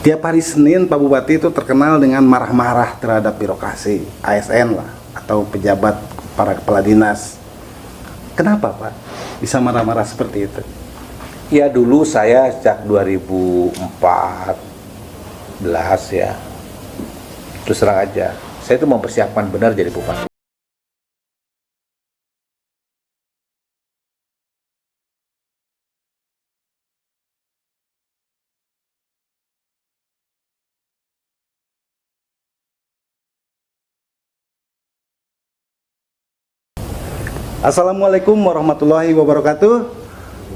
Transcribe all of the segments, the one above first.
tiap hari Senin Pak Bupati itu terkenal dengan marah-marah terhadap birokrasi, ASN lah, atau pejabat para kepala dinas. Kenapa Pak bisa marah-marah seperti itu? Ya dulu saya sejak 2014 ya, terus terang aja, saya itu mempersiapkan benar jadi bupati. Assalamualaikum warahmatullahi wabarakatuh.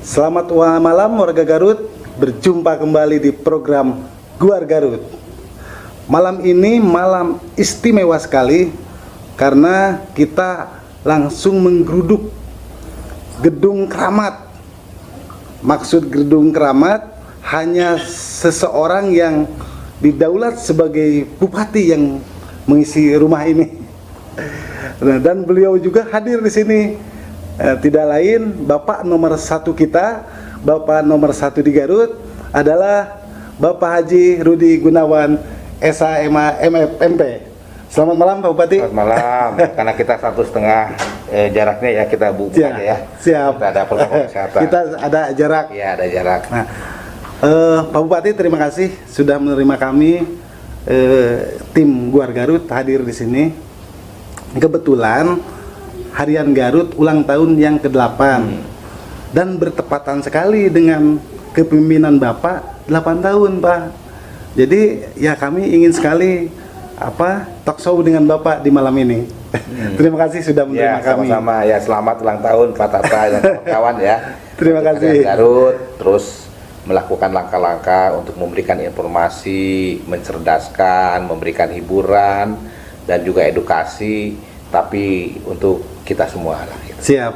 Selamat malam warga Garut. Berjumpa kembali di program Guar Garut. Malam ini malam istimewa sekali karena kita langsung menggeruduk Gedung Keramat. Maksud Gedung Keramat hanya seseorang yang didaulat sebagai bupati yang mengisi rumah ini. Nah, dan beliau juga hadir di sini, tidak lain Bapak nomor 1 kita, Bapak nomor 1 di Garut adalah Bapak Haji Rudi Gunawan, SHMA MFMP. Selamat malam Pak Bupati. Selamat malam. Karena kita 1,5 jaraknya ya, kita buka aja ya. Siap. Kita ada protokol kesehatan. Kita ada jarak. Iya, ada jarak. Nah, Pak Bupati terima kasih sudah menerima kami, tim Guar Garut hadir di sini. Kebetulan Harian Garut ulang tahun yang ke-8 dan bertepatan sekali dengan kepemimpinan Bapak 8 tahun Pak. Jadi ya kami ingin sekali talk show dengan Bapak di malam ini. Terima kasih sudah menerima kami. Sama-sama ya, selamat ulang tahun Pak Tata dan kawan-kawan ya. Terima kasih. Harian Garut terus melakukan langkah-langkah untuk memberikan informasi, mencerdaskan, memberikan hiburan dan juga edukasi, tapi untuk kita semua lah. Gitu. Siap.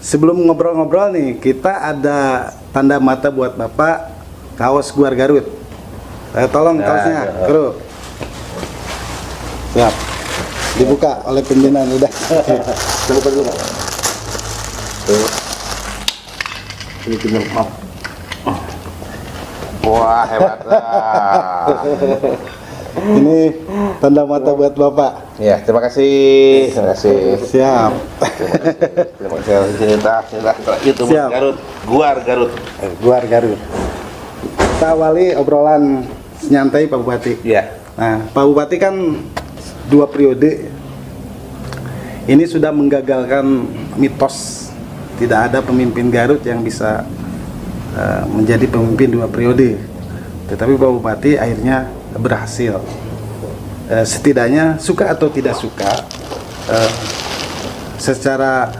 Sebelum ngobrol-ngobrol nih, kita ada tanda mata buat Bapak, kaos Guar Garut. Tolong kaosnya, Bro. Siap. Dibuka oleh pimpinan udah. Buka dulu. Ini tinggal maaf. Wah, hebat. Ini tanda mata buat Bapak. Ya, terima kasih. Terima kasih. Siap. Terima kasih. Cerita itu Siap. Garut, Guar Garut. Guar Garut. Kita awali obrolan nyantai Pak Bupati. Iya. Nah, Pak Bupati kan 2 periode. Ini sudah menggagalkan mitos tidak ada pemimpin Garut yang bisa menjadi pemimpin 2 periode. Tetapi Pak Bupati akhirnya berhasil. Setidaknya suka atau tidak suka, secara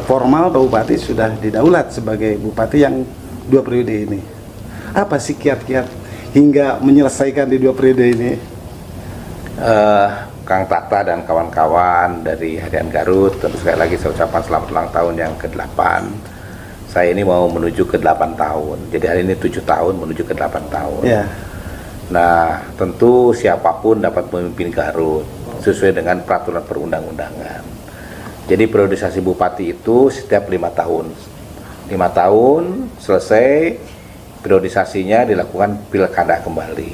formal Pak Bupati sudah didaulat sebagai bupati yang 2 periode ini. Apa sih kiat-kiat hingga menyelesaikan di 2 periode ini? Kang Tata dan kawan-kawan dari Harian Garut, tentu sekali lagi saya ucapkan selamat ulang tahun yang ke-8. Saya ini mau menuju ke 8 tahun. Jadi hari ini 7 tahun menuju ke 8 tahun. Ya. Nah, tentu siapapun dapat memimpin Garut sesuai dengan peraturan perundang-undangan. Jadi periodisasi bupati itu setiap 5 tahun. 5 tahun selesai, periodisasinya dilakukan pilkada kembali.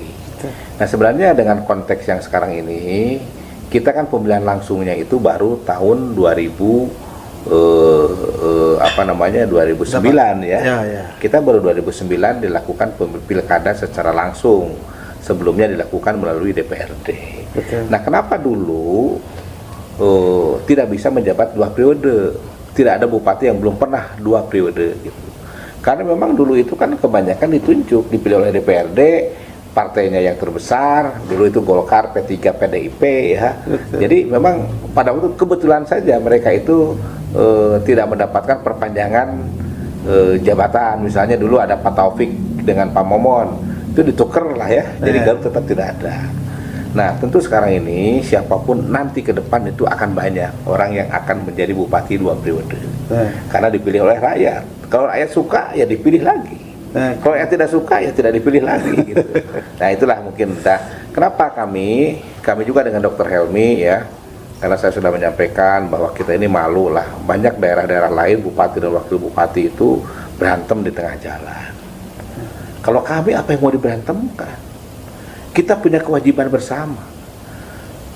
Nah, sebenarnya dengan konteks yang sekarang ini, kita kan pemilihan langsungnya itu baru tahun 2009 ya. Kita baru 2009 dilakukan pilkada secara langsung. Sebelumnya dilakukan melalui DPRD. Nah, kenapa dulu tidak bisa menjabat 2 periode? Tidak ada bupati yang belum pernah 2 periode gitu. Karena memang dulu itu kan kebanyakan ditunjuk, dipilih oleh DPRD, partainya yang terbesar, dulu itu Golkar, P3, PDIP ya. Jadi memang pada waktu kebetulan saja mereka itu tidak mendapatkan perpanjangan jabatan. Misalnya dulu ada Pak Taufik dengan Pak Momon, itu ditukar lah ya, jadi Garut tetap tidak ada. Nah, tentu sekarang ini siapapun nanti ke depan itu akan banyak orang yang akan menjadi bupati 2 periode, karena dipilih oleh rakyat. Kalau rakyat suka ya dipilih lagi, kalau rakyat tidak suka ya tidak dipilih lagi gitu. Nah, itulah mungkin kenapa kami juga dengan Dr. Helmi ya, karena saya sudah menyampaikan bahwa kita ini malu lah, banyak daerah-daerah lain bupati dan wakil bupati itu berantem di tengah jalan. Kalau kami apa yang mau diberantemkan? Kita punya kewajiban bersama.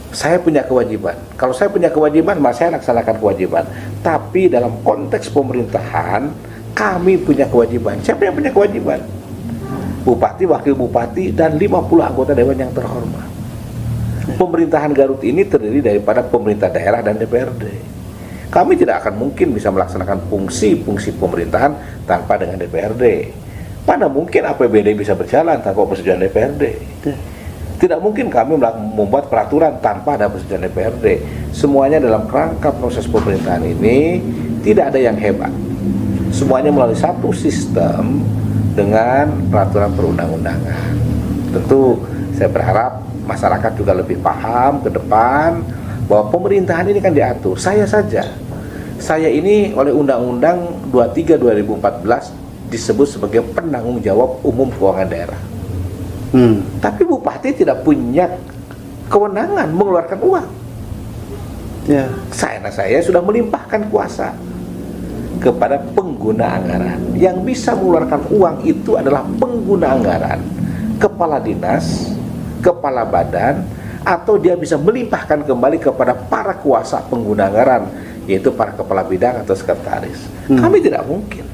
Saya punya kewajiban. Kalau saya punya kewajiban, maka saya laksanakan kewajiban. Tapi dalam konteks pemerintahan, kami punya kewajiban. Siapa yang punya kewajiban? Bupati, wakil bupati, dan 50 anggota dewan yang terhormat. Pemerintahan Garut ini terdiri daripada pemerintah daerah dan DPRD. Kami tidak akan mungkin bisa melaksanakan fungsi-fungsi pemerintahan tanpa dengan DPRD. Mana mungkin APBD bisa berjalan tanpa persetujuan DPRD? Tidak mungkin kami membuat peraturan tanpa ada persetujuan DPRD. Semuanya dalam kerangka proses pemerintahan ini tidak ada yang hebat. Semuanya melalui satu sistem dengan peraturan perundang-undangan. Tentu saya berharap masyarakat juga lebih paham ke depan bahwa pemerintahan ini kan diatur. Saya ini oleh Undang-Undang 23 2014 disebut sebagai penanggung jawab umum keuangan daerah. Tapi bupati tidak punya kewenangan mengeluarkan uang. Saya sudah melimpahkan kuasa kepada pengguna anggaran. Yang bisa mengeluarkan uang itu adalah pengguna anggaran, kepala dinas, kepala badan, atau dia bisa melimpahkan kembali kepada para kuasa pengguna anggaran, yaitu para kepala bidang atau sekretaris. Kami tidak mungkin.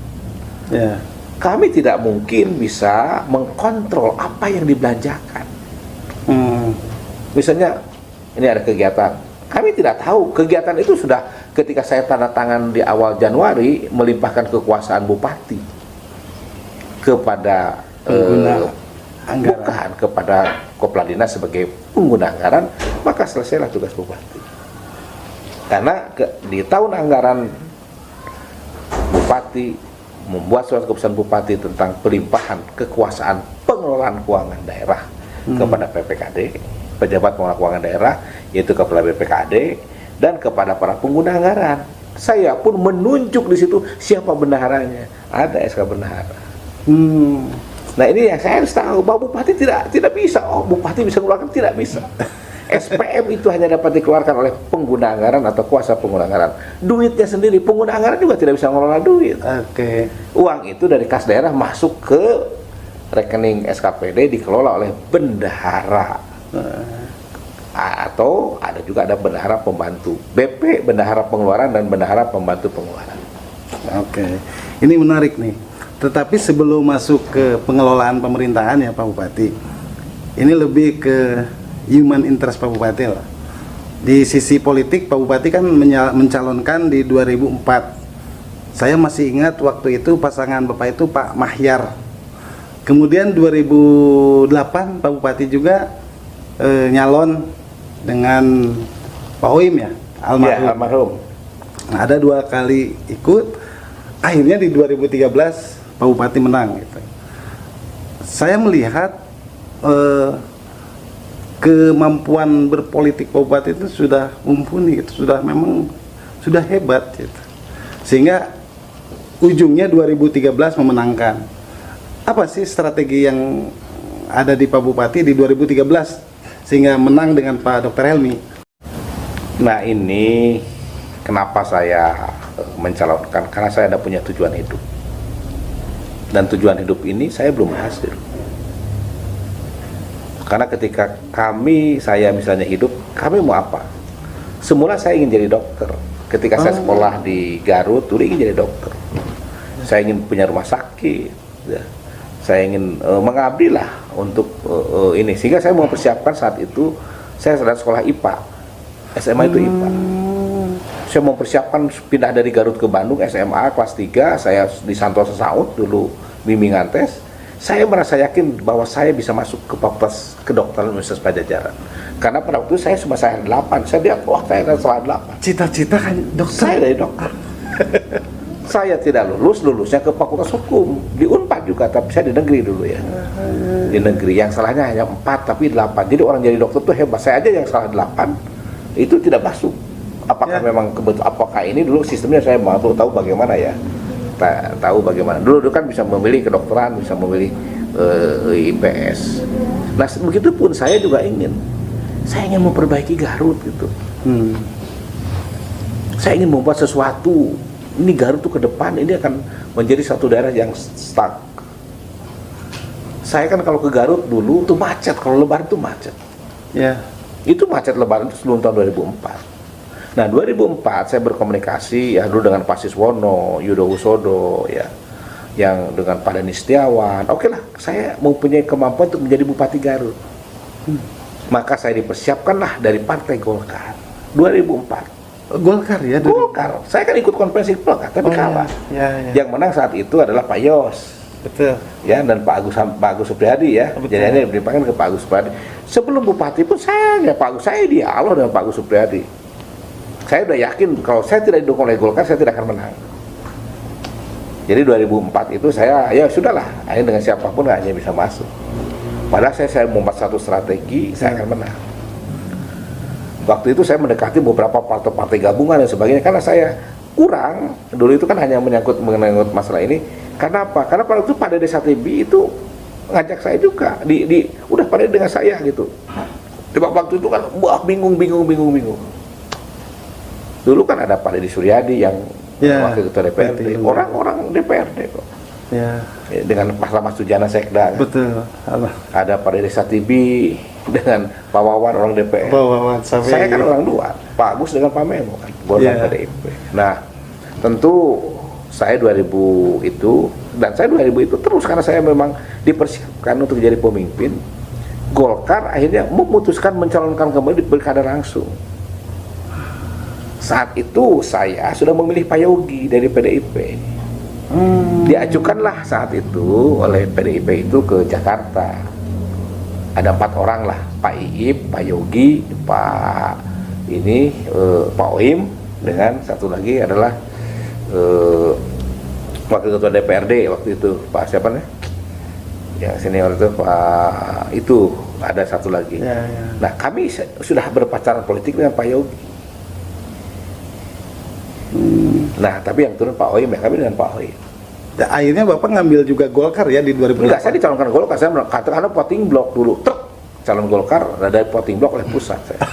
Kami tidak mungkin bisa mengkontrol apa yang dibelanjakan. Misalnya, ini ada kegiatan. Kami tidak tahu kegiatan itu sudah ketika saya tanda tangan di awal Januari melimpahkan kekuasaan bupati kepada bukan kepada kepala dinas sebagai pengguna anggaran, maka selesailah tugas bupati. Karena di tahun anggaran bupati membuat surat keputusan bupati tentang pelimpahan kekuasaan pengelolaan keuangan daerah kepada PPKD, pejabat pengelola keuangan daerah, yaitu kepala BPKD dan kepada para pengguna anggaran. Saya pun menunjuk di situ siapa bendaharanya, ada SK bendahara. Nah ini yang saya harus tahu bahwa bupati tidak bisa. Oh, bupati bisa mengeluarkan, tidak bisa. SPM itu hanya dapat dikeluarkan oleh pengguna anggaran atau kuasa pengguna anggaran. Duitnya sendiri pengguna anggaran juga tidak bisa mengelola duit. Uang itu dari kas daerah masuk ke rekening SKPD dikelola oleh bendahara. Atau ada bendahara pembantu. BP bendahara pengeluaran dan bendahara pembantu pengeluaran. Ini menarik nih. Tetapi sebelum masuk ke pengelolaan pemerintahan ya Pak Bupati, ini lebih ke human interest Pak Bupati lah. Di sisi politik Pak Bupati kan mencalonkan di 2004. Saya masih ingat waktu itu pasangan Bapak itu Pak Mahyar. Kemudian 2008 Pak Bupati juga nyalon dengan Pak Oim ya, almarhum. Nah, ada 2 kali ikut. Akhirnya di 2013 Pak Bupati menang gitu. Saya melihat kemampuan berpolitik Pak Bupati itu sudah mumpuni gitu, sudah hebat gitu. Sehingga ujungnya 2013 memenangkan. Apa sih strategi yang ada di Pak Bupati di 2013 sehingga menang dengan Pak Dr. Helmi? Nah ini kenapa saya mencalonkan, karena saya ada punya tujuan hidup. Dan tujuan hidup ini saya belum berhasil. Karena ketika saya misalnya hidup, kami mau apa? Semula saya ingin jadi dokter. Ketika saya sekolah di Garut, dulu ingin jadi dokter. Saya ingin punya rumah sakit. Ya. Saya ingin mengabdi lah untuk ini. Sehingga saya mempersiapkan saat itu, saya sedang sekolah IPA. SMA itu IPA. Saya mempersiapkan pindah dari Garut ke Bandung, SMA kelas 3, saya di Santosa Saud dulu bimbingan tes. Saya merasa yakin bahwa saya bisa masuk ke Fakultas Kedokteran Universitas Padjadjaran. Karena pada waktu itu saya cuma salah 8. Saya lihat, wah saya salah 8. Cita-cita kan dokter. Saya dari dokter. Saya tidak lulusnya ke Fakultas Hukum. Di Unpad juga, tapi saya di negeri dulu ya. Di negeri, yang salahnya hanya 4 tapi 8. Jadi orang jadi dokter tuh hebat. Saya aja yang salah 8, itu tidak masuk. Apakah memang kebetulan, apakah ini dulu sistemnya saya mau tahu bagaimana ya, tahu bagaimana dulu kan bisa memilih kedokteran, bisa memilih IPS. Nah begitu pun saya juga ingin memperbaiki Garut gitu. Saya ingin membuat sesuatu. Ini Garut tuh ke depan ini akan menjadi satu daerah yang stuck. Saya kan kalau ke Garut dulu tuh macet, kalau Lebaran tuh macet. Ya. Itu macet Lebaran itu sebelum tahun 2004. Nah 2004 saya berkomunikasi ya dulu dengan Pak Siswono, Yudo Husodo ya, yang dengan Pak Dani Setiawan. Oke lah, saya mempunyai kemampuan untuk menjadi Bupati Garut. Maka saya dipersiapkanlah dari Partai Golkar 2004. Golkar ya? Golkar. Saya kan ikut konferensi Golkar, tapi kalah. Ya. Yang menang saat itu adalah Pak Yos. Betul. Ya, dan Pak Agus Supriyadi ya. Betul. Jadi ini dipanggil ke Pak Agus Supriyadi. Sebelum Bupati pun saya dialog dengan Pak Agus Supriyadi. Saya udah yakin kalau saya tidak didukung oleh Golkar, saya tidak akan menang. Jadi 2004 itu saya, ya sudahlah, akhirnya dengan siapapun hanya bisa masuk. Padahal saya membuat satu strategi, saya akan menang. Waktu itu saya mendekati beberapa partai-partai gabungan dan sebagainya, karena saya kurang, dulu itu kan hanya menyangkut masalah ini. Karena apa? Karena pada waktu Pak Dede Satebi itu ngajak saya juga, udah pada dengan saya gitu. Coba waktu itu kan, wah bingung. Dulu kan ada Pak Deddy Suryadi yang wakil ketua DPRD, orang-orang DPRD kok. Ya. Dengan Pak Slamet Sujana Sekda. Betul. Ada Pak Dede Satibi dengan Pak Wawan orang DPR. Saya kan orang luar. Pak Agus dengan Pak Memo kan, golongan PDIP. Nah, tentu saya 2000 itu dan saya 2000 itu terus karena saya memang dipersiapkan untuk jadi pemimpin. Golkar akhirnya memutuskan mencalonkan kembali di pilkada langsung. Saat itu saya sudah memilih Pak Yogi dari PDIP. Diajukanlah saat itu oleh PDIP itu ke Jakarta. Ada 4 orang lah, Pak Iip, Pak Yogi, Pak Oim, dengan satu lagi adalah wakil ketua DPRD waktu itu, Pak siapa nih? Yang senior itu Pak itu, ada satu lagi. Ya. Nah kami sudah berpacaran politik dengan Pak Yogi. Nah, tapi yang turun Pak Oim ya, kami dengan Pak Oim. Ya, akhirnya Bapak ngambil juga Golkar ya di 2008? Enggak, saya dicalonkan Golkar, saya karena voting block dulu. Calon Golkar dari voting block oleh pusat saya.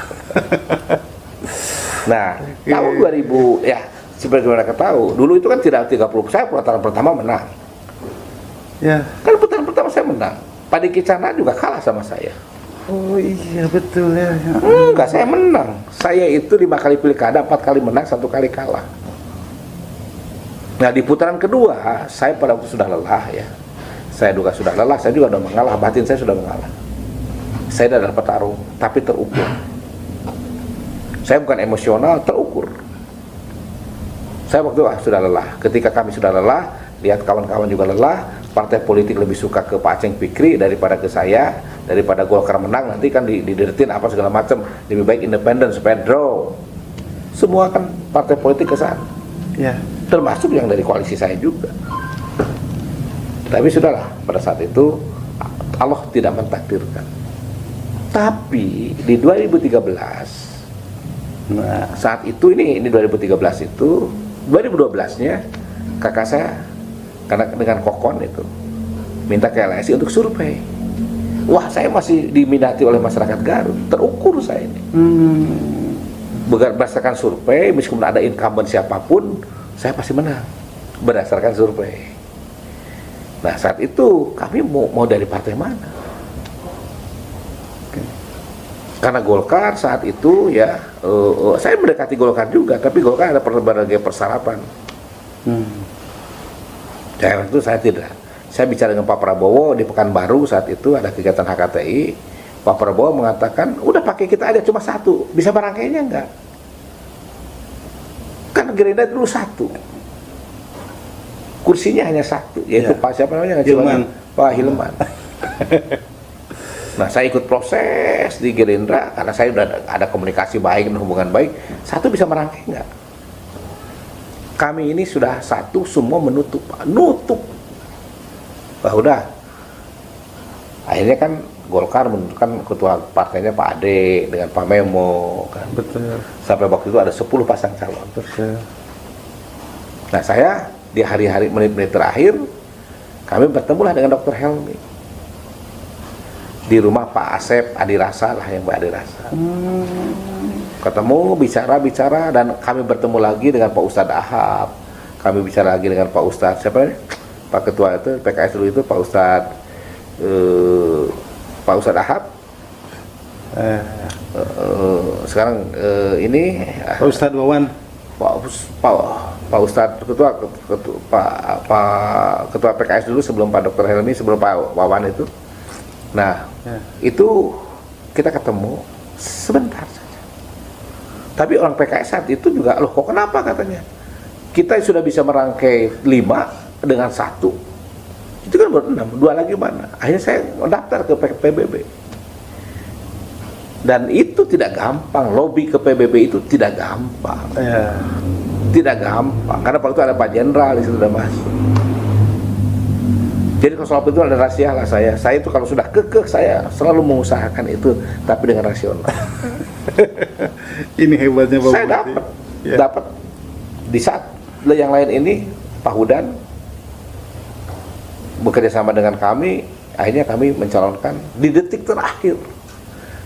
Nah, tahun 2000 ya, seperti mereka tahu, dulu itu kan tidak 30, saya putaran pertama menang. Ya. Kan putaran pertama saya menang. Pak Diki Chandra juga kalah sama saya. Oh iya betul ya. Enggak, saya menang. Saya itu 5 kali pilkada, 4 kali menang, 1 kali kalah. Nah di putaran kedua, saya pada waktu sudah lelah ya. Saya juga sudah lelah, saya juga sudah mengalah, batin saya sudah mengalah. Saya adalah petarung, tapi terukur. Saya bukan emosional, terukur. Saya waktu itu sudah lelah. Ketika kami sudah lelah, lihat kawan-kawan juga lelah, partai politik lebih suka ke Pak Aceng Fikri daripada ke saya, daripada Golkar menang nanti kan dideretin apa segala macam, lebih baik independen supaya draw. Semua kan partai politik ke sana. Ya. Termasuk yang dari koalisi saya juga. Tapi sudahlah, pada saat itu Allah tidak mentakdirkan. Tapi di 2013, nah saat itu ini 2013 itu, 2012-nya kakak saya karena dengan Kokon itu minta ke LSI untuk survei. Wah, saya masih diminati oleh masyarakat Garut, terukur saya ini. Berdasarkan survei, meskipun ada incumbent siapapun, saya pasti menang berdasarkan survei. Nah saat itu kami mau dari partai mana? Karena Golkar saat itu ya, saya mendekati Golkar juga, tapi Golkar ada berbagai persyaratan. Waktu itu saya tidak. Saya bicara dengan Pak Prabowo di Pekanbaru saat itu ada kegiatan HKTI. Pak Prabowo mengatakan, udah pakai kita aja cuma 1, bisa barangkainya enggak? Kan Gerindra dulu 1, kursinya hanya 1, yaitu Pak siapa namanya? Hilman. Pak Hilman. Nah saya ikut proses di Gerindra karena saya udah ada komunikasi baik dan hubungan baik. 1 bisa merangkai enggak? Kami ini sudah 1 semua nutup. Wah udah. Akhirnya kan Golkar menentukan ketua partainya Pak Ade dengan Pak Memo kan. Betul. Sampai waktu itu ada 10 pasang calon. Betul. Nah saya di hari-hari menit-menit terakhir kami bertemulah dengan Dr. Helmi di rumah Pak Asep Adirasa lah, yang Pak Adirasa. Ketemu, bicara dan kami bertemu lagi dengan Pak Ustadz Ahab. Kami bicara lagi dengan Pak Ustadz siapa nih? Pak Ketua itu PKS dulu itu Pak Ustadz Pak Ustadz Ahab, sekarang ini Pak Ustadz Wawan, Pak Ustadz ketua PKS dulu sebelum Pak Dr. Helmi, sebelum Pak Wawan itu. Nah, itu kita ketemu sebentar saja. Tapi orang PKS saat itu juga, loh kok kenapa katanya? Kita sudah bisa merangkai 5 dengan 1. Itu kan baru 6, 2 lagi mana? Akhirnya saya daftar ke PBB. Dan itu tidak gampang, lobby ke PBB itu tidak gampang. Tidak gampang, karena waktu itu ada Pak Jenderal di situ sudah masuk. Jadi kalau soal itu ada rahasia lah saya itu kalau sudah kekeh saya selalu mengusahakan itu, tapi dengan rasional. Ini hebatnya Pak Saya Bupati. dapat di saat yang lain ini Pak Hudan bekerja sama dengan kami, akhirnya kami mencalonkan di detik terakhir.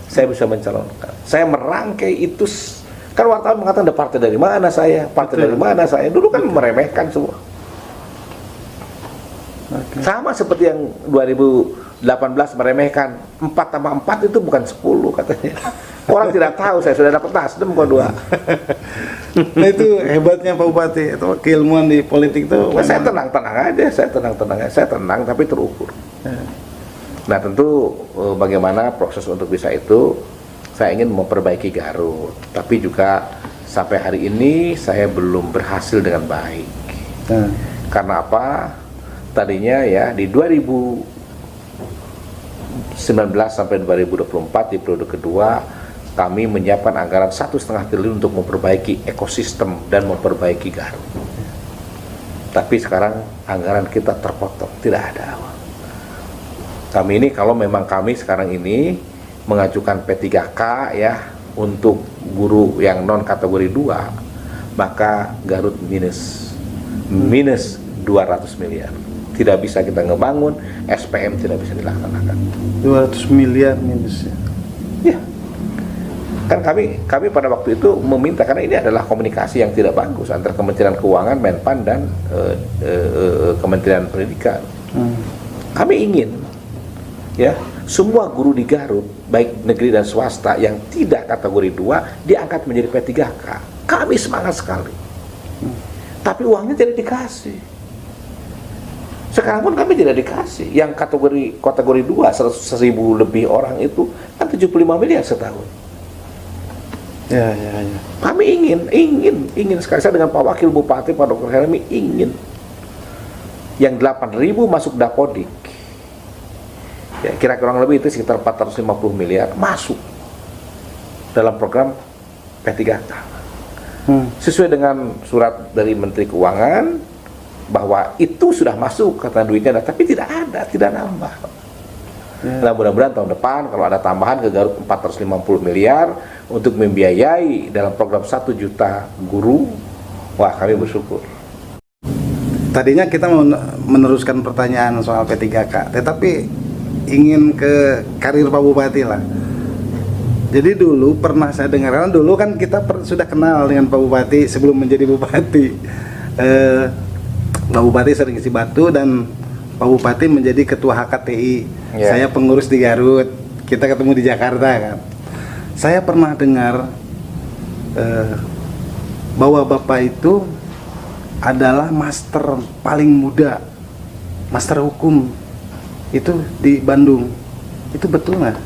Saya bisa mencalonkan. Saya merangkai itu, kan wartawan mengatakan ada partai dari mana saya, partai dari mana saya. Dulu kan meremehkan semua. Sama seperti yang 2018 meremehkan 4 tambah 4 itu bukan 10 katanya. Orang tidak tahu saya sudah dapat Nasdem kok 2. Nah itu hebatnya Pak Bupati, itu keilmuan di politik itu. Nah, saya tenang-tenang aja, saya tenang tapi terukur. Nah tentu bagaimana proses untuk bisa itu, saya ingin memperbaiki Garut, tapi juga sampai hari ini saya belum berhasil dengan baik. Karena apa? Tadinya ya di 2019 sampai 2024 di periode kedua kami menyiapkan anggaran 1,5 triliun untuk memperbaiki ekosistem dan memperbaiki Garut. Tapi sekarang anggaran kita terpotong, tidak ada. Kami ini kalau memang kami sekarang ini mengajukan P3K ya untuk guru yang non kategori 2, maka Garut minus 200 miliar. Tidak bisa kita ngebangun, SPM tidak bisa dilaksanakan. 200 miliar minusnya. Ya. Kan kami pada waktu itu meminta, karena ini adalah komunikasi yang tidak bagus antara Kementerian Keuangan, Menpan dan Kementerian Pendidikan. Kami ingin ya semua guru di Garut baik negeri dan swasta yang tidak kategori 2 diangkat menjadi P3K. Kami semangat sekali. Tapi uangnya tidak dikasih. Sekarang pun kami tidak dikasih. Yang kategori 2 1.000 lebih orang itu kan 75 miliar setahun. Ya. Kami ingin sekali, saya dengan Pak Wakil Bupati Pak Dr. Helmi ingin yang 8.000 masuk Dapodik. Ya, kira-kira lebih itu sekitar 450 miliar masuk dalam program P3K. Sesuai dengan surat dari Menteri Keuangan bahwa itu sudah masuk kata duitnya, tapi tidak ada, tidak nambah. Nah mudah-mudahan tahun depan kalau ada tambahan ke Garut 450 miliar untuk membiayai dalam program 1 juta guru, wah kami bersyukur. Tadinya kita meneruskan pertanyaan soal P3K, tetapi ingin ke karir Pak Bupati lah. Jadi dulu pernah saya dengar, karena dulu kan kita sudah kenal dengan Pak Bupati sebelum menjadi Bupati. Pak Bupati sering isi batu dan Pak Bupati menjadi ketua HKTI. Saya pengurus di Garut. Kita ketemu di Jakarta kan. Saya pernah dengar bahwa Bapak itu adalah master paling muda, master hukum itu di Bandung. Itu betul nggak?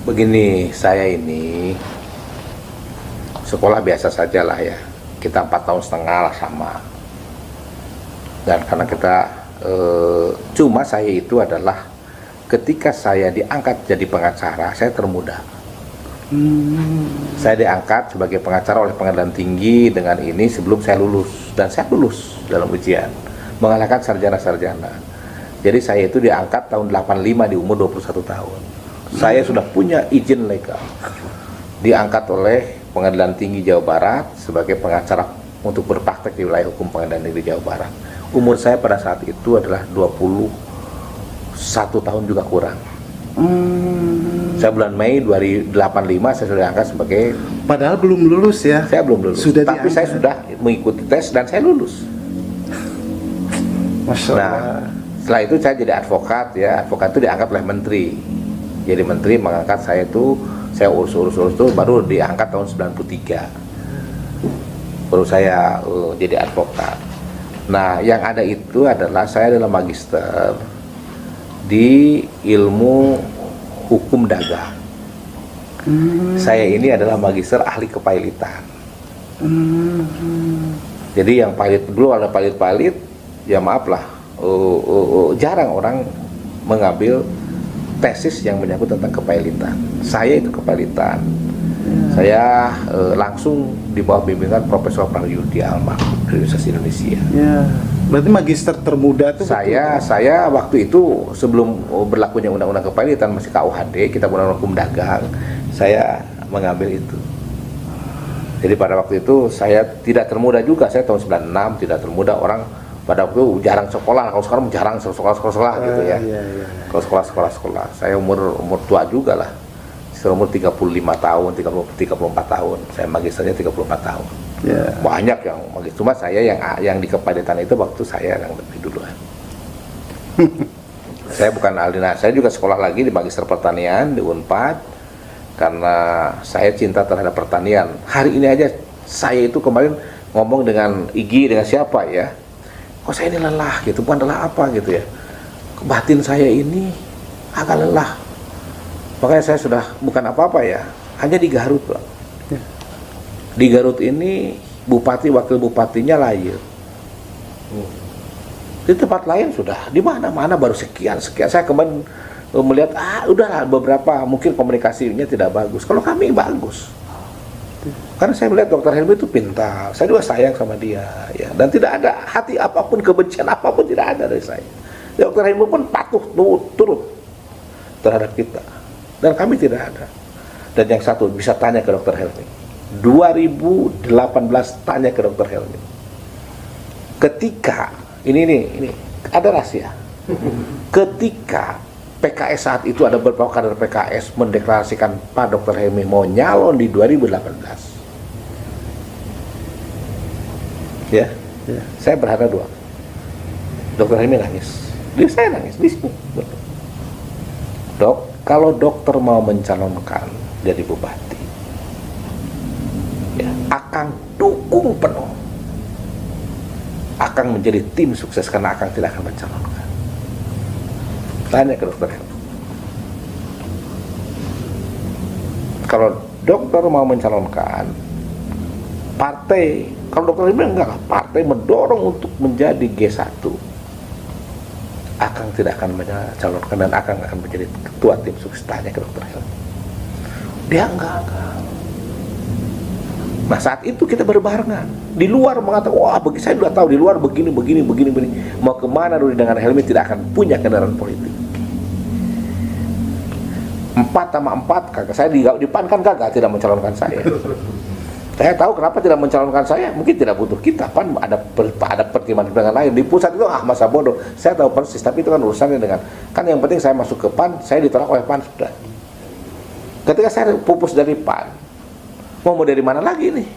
Begini, saya ini sekolah biasa saja lah ya. Kita 4,5 tahun lah sama. Dan karena kita cuma saya itu adalah ketika saya diangkat jadi pengacara, saya termuda. Saya diangkat sebagai pengacara oleh Pengadilan Tinggi dengan ini sebelum saya lulus, dan saya lulus dalam ujian mengalahkan sarjana-sarjana. Jadi saya itu diangkat tahun 85 di umur 21 tahun. Saya sudah punya izin legal, diangkat oleh Pengadilan Tinggi Jawa Barat sebagai pengacara untuk berpraktek di wilayah hukum Pengadilan Negeri Jawa Barat. Umur saya pada saat itu adalah 21 tahun juga kurang. Saya bulan Mei 2085 saya sudah diangkat sebagai, padahal belum lulus ya. Saya belum lulus, sudah tapi diangkat. saya sudah mengikuti tes dan saya lulus. Masya Allah. Nah, Setelah itu saya jadi advokat ya. Advokat itu diangkat oleh menteri. Jadi menteri mengangkat saya itu, saya urus itu baru diangkat tahun 93. Baru saya jadi advokat. Nah, yang ada itu adalah saya adalah magister di ilmu hukum dagang. Saya ini adalah magister ahli kepailitan. Jadi yang pailit dulu ada pailit-pailit, ya maaf lah, jarang orang mengambil tesis yang menyangkut tentang kepailitan. Saya itu kepailitan. Saya langsung di bawah bimbingan Profesor Praryudi almarhum dari Universitas Indonesia. Ya. Berarti magister termuda itu Saya waktu itu sebelum berlakunya undang-undang kepailitan masih KUHD, kita undang-undang hukum dagang, saya mengambil itu. Jadi pada waktu itu saya tidak termuda juga, saya tahun 96 tidak termuda, orang pada waktu itu jarang sekolah, kalau sekarang jarang sekolah gitu ya. Iya. Kalau sekolah, saya umur tua juga lah. Saya umur 35 tahun, 34 tahun, saya magisternya 34 tahun. Ya. Banyak yang magister, cuma saya yang di kepailitan itu waktu saya yang lebih duluan. Saya bukan Aldina, saya juga sekolah lagi di magister pertanian di Unpad. Karena saya cinta terhadap pertanian. Hari ini aja saya itu kemarin ngomong dengan Igi, dengan siapa ya, kok saya ini lelah gitu, bukan lelah apa gitu ya, batin saya ini agak lelah. Makanya saya sudah bukan apa-apa ya, hanya di Garut Pak. Di Garut ini bupati, wakil bupatinya lahir. Di tempat lain sudah, di mana-mana baru sekian. Saya kemarin melihat udahlah beberapa mungkin komunikasinya tidak bagus. Kalau kami bagus, karena saya melihat Dr. Helmi itu pintar, saya juga sayang sama dia ya, dan tidak ada hati apapun, kebencian apapun tidak ada dari saya. Dr. Helmi pun patuh turut terhadap kita, dan kami tidak ada. Dan yang satu bisa tanya ke Dr. Helmi, 2018 tanya ke Dr. Helmi, ketika ini ada rahasia, ketika PKS saat itu ada beberapa kader PKS mendeklarasikan Pak Dr. Helmi mau nyalon di 2018. Ya. Saya berharap dua. Dr. Helmi nangis. Saya nangis di sini. Dok, kalau dokter mau mencalonkan jadi bupati, ya, Akang dukung penuh. Akang menjadi tim sukses karena Akang tidak akan mencalonkan. Tanya ke Dr. Helmi. Kalau dokter mau mencalonkan, partai, kalau Dr. Helmi enggak, partai mendorong untuk menjadi G1. Akang tidak akan mencalonkan dan Akang akan menjadi ketua tim sukses. Tanya ke Dr. Helmi. Dia enggak. Nah saat itu kita berbarengan. Di luar mengatakan, wah bagi saya sudah tahu di luar begini. Mau kemana Rudi dengan Helmi tidak akan punya kendaraan politik. 4 sama 4 kagak, saya di PAN kan kagak tidak mencalonkan saya. Saya tahu kenapa tidak mencalonkan saya, mungkin tidak butuh kita. PAN ada pertimbangan lain. Di pusat itu masa bodoh. Saya tahu persis, tapi itu kan urusannya dengan, kan yang penting saya masuk ke PAN, saya ditolak oleh PAN sudah. Ketika saya pupus dari PAN, mau dari mana lagi nih?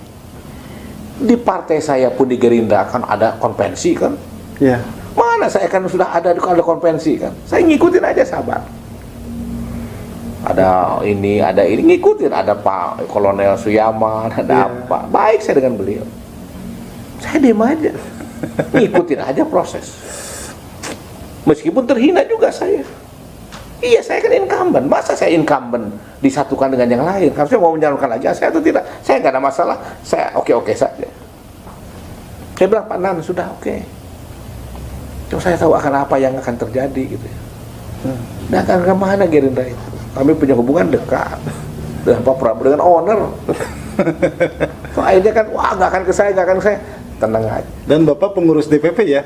Di partai saya pun di Gerindra kan ada konvensi kan? Ya. Mana saya kan sudah ada konvensi kan? Saya ngikutin aja sabar. Ada ini ngikutin, ada Pak Kolonel Suyaman, ada apa, baik saya dengan beliau, saya diam aja, ngikutin aja proses, meskipun terhina juga saya. Iya, saya kan incumbent, masa saya incumbent disatukan dengan yang lain? Harusnya mau menyalurkan lagi, saya atau tidak, saya nggak ada masalah, saya oke saja. Saya bilang, Pak Nan, sudah oke. Cuma saya tahu akan apa yang akan terjadi gitu ya. Nah, akan kemana Gerindra itu? Kami punya hubungan dekat dengan Pak Prabowo, dengan owner. So, akhirnya kan, wah nggak akan ke saya, tenang aja. Dan Bapak pengurus DPP ya?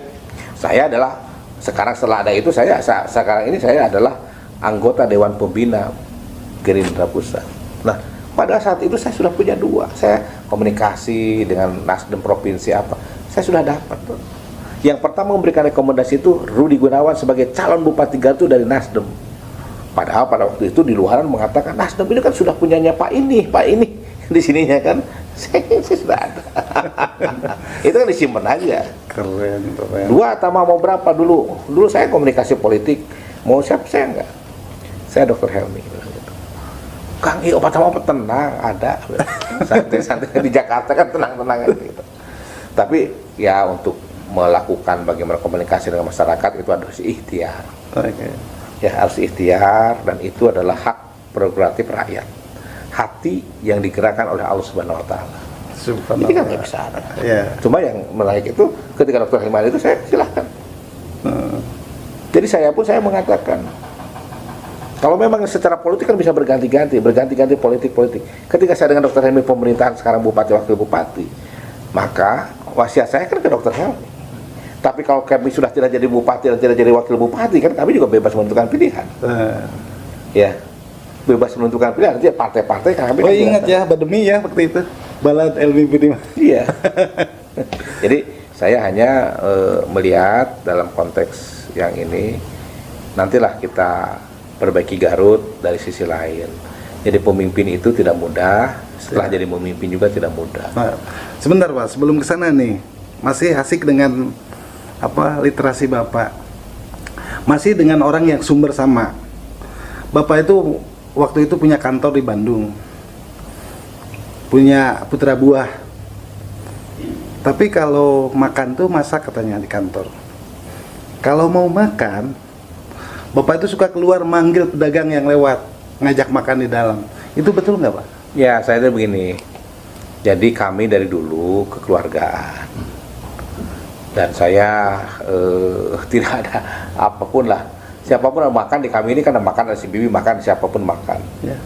Saya adalah, sekarang setelah ada itu, sekarang ini saya adalah anggota Dewan Pembina Gerindra Pusat. Nah, pada saat itu saya sudah punya 2. Saya komunikasi dengan Nasdem Provinsi apa, saya sudah dapat. Yang pertama memberikan rekomendasi itu Rudi Gunawan sebagai calon Bupati Garut dari Nasdem. Padahal pada waktu itu di luaran mengatakan Nasdem ini kan sudah punyanya Pak ini di sininya kan, saya sudah ada. Itu kan disimpan aja. Keren, keren. 2 tambah mau berapa dulu? Dulu saya komunikasi politik, mau siapa saya enggak. Saya Dr. Helmi bilang gitu. Kang, obat sama apa? Tenang, ada. Santai-santai di Jakarta kan tenang-tenang gitu. Tapi ya untuk melakukan bagaimana komunikasi dengan masyarakat itu harus ikhtiar. Oke. Ya harus ikhtiar, dan itu adalah hak prerogatif rakyat. Hati yang digerakkan oleh Allah Subhanahu wa taala. Ini kan nggak bisa ada. Yeah. Cuma yang menarik itu ketika Dr. Hilman itu saya silahkan. Jadi saya mengatakan kalau memang secara politik kan bisa berganti-ganti politik. Ketika saya dengan Dr. Helmi pemerintahan sekarang bupati wakil bupati, maka wasiat saya kan ke Dr. Helmi. Tapi kalau kami sudah tidak jadi bupati dan tidak jadi wakil bupati, kan kami juga bebas menentukan pilihan. Ya, bebas menentukan pilihan. Nanti partai-partai kami. Oh ingat ya, Bademi ya waktu itu. Balad Elmi Budiman. Iya. Jadi saya hanya melihat dalam konteks yang ini, nantilah kita perbaiki Garut dari sisi lain. Jadi pemimpin itu tidak mudah, setelah jadi pemimpin juga tidak mudah. Nah, sebentar Pak, sebelum ke sana nih, masih asik dengan literasi Bapak. Masih dengan orang yang sumber sama. Bapak itu waktu itu punya kantor di Bandung. Punya putra buah. Tapi kalau makan tuh masak katanya di kantor. Kalau mau makan, Bapak itu suka keluar manggil pedagang yang lewat, ngajak makan di dalam. Itu betul nggak Pak? Ya, saya itu begini. Jadi kami dari dulu kekeluargaan. Dan saya tidak ada apapun lah. Siapapun yang makan di kami ini, karena makan dari si bibi makan, siapapun makan. Ya.